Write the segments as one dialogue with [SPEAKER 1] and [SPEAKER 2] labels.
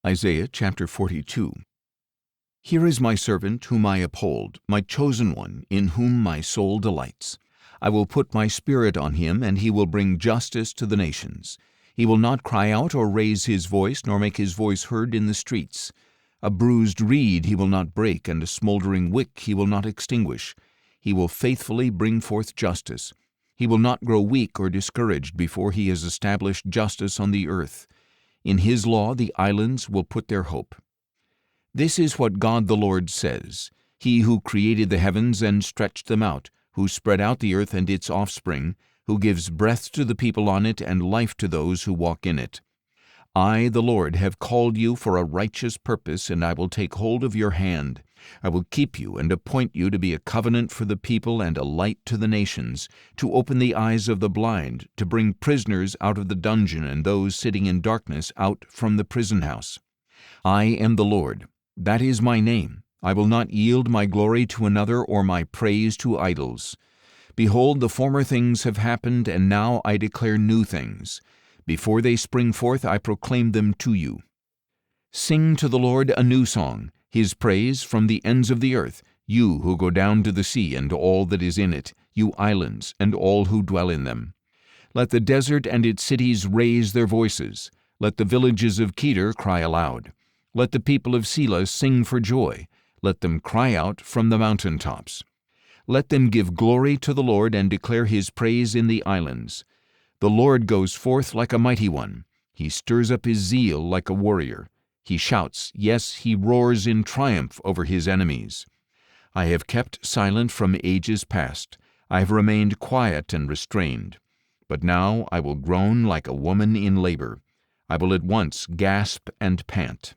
[SPEAKER 1] Isaiah chapter 42. Here is my servant whom I uphold, my chosen one, in whom my soul delights. I will put my spirit on him, and he will bring justice to the nations. He will not cry out or raise his voice, nor make his voice heard in the streets. A bruised reed he will not break, and a smoldering wick he will not extinguish. He will faithfully bring forth justice. He will not grow weak or discouraged before he has established justice on the earth. In his law the islands will put their hope. This is what God the Lord says, He who created the heavens and stretched them out, who spread out the earth and its offspring, who gives breath to the people on it and life to those who walk in it. I, the Lord, have called you for a righteous purpose, and I will take hold of your hand. I will keep you and appoint you to be a covenant for the people and a light to the nations, to open the eyes of the blind, to bring prisoners out of the dungeon and those sitting in darkness out from the prison house. I am the Lord. That is my name. I will not yield my glory to another or my praise to idols. Behold, the former things have happened, and now I declare new things. Before they spring forth, I proclaim them to you. Sing to the Lord a new song, His praise from the ends of the earth, you who go down to the sea and all that is in it, you islands and all who dwell in them. Let the desert and its cities raise their voices. Let the villages of Kedar cry aloud. Let the people of Selah sing for joy. Let them cry out from the mountain tops. Let them give glory to the Lord and declare His praise in the islands. The Lord goes forth like a mighty one. He stirs up His zeal like a warrior. He shouts, yes, He roars in triumph over His enemies. I have kept silent from ages past. I have remained quiet and restrained. But now I will groan like a woman in labor. I will at once gasp and pant.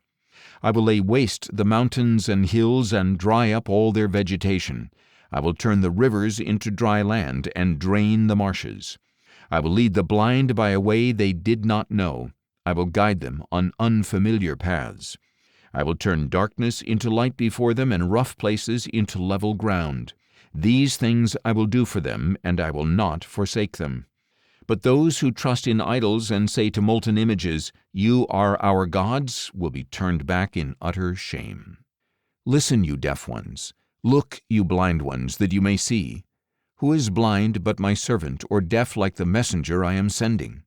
[SPEAKER 1] I will lay waste the mountains and hills and dry up all their vegetation. I will turn the rivers into dry land and drain the marshes. I will lead the blind by a way they did not know. I will guide them on unfamiliar paths. I will turn darkness into light before them and rough places into level ground. These things I will do for them, and I will not forsake them. But those who trust in idols and say to molten images, You are our gods, will be turned back in utter shame. Listen, you deaf ones. Look, you blind ones, that you may see. Who is blind but my servant, or deaf like the messenger I am sending?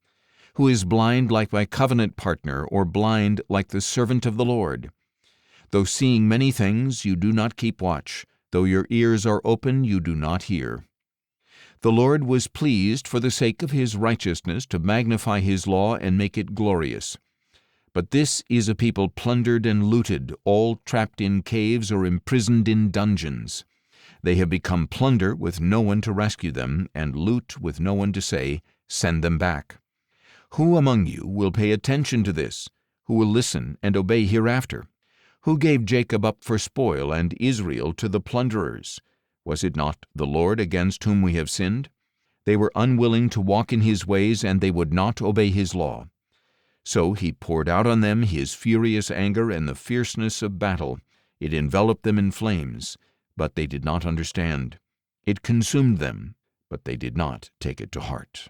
[SPEAKER 1] Who is blind like my covenant partner, or blind like the servant of the Lord? Though seeing many things, you do not keep watch. Though your ears are open, you do not hear. The Lord was pleased for the sake of His righteousness to magnify His law and make it glorious. But this is a people plundered and looted, all trapped in caves or imprisoned in dungeons. They have become plunder with no one to rescue them, and loot with no one to say, Send them back. Who among you will pay attention to this? Who will listen and obey hereafter? Who gave Jacob up for spoil and Israel to the plunderers? Was it not the Lord against whom we have sinned? They were unwilling to walk in His ways, and they would not obey His law. So He poured out on them His furious anger and the fierceness of battle. It enveloped them in flames, but they did not understand. It consumed them, but they did not take it to heart.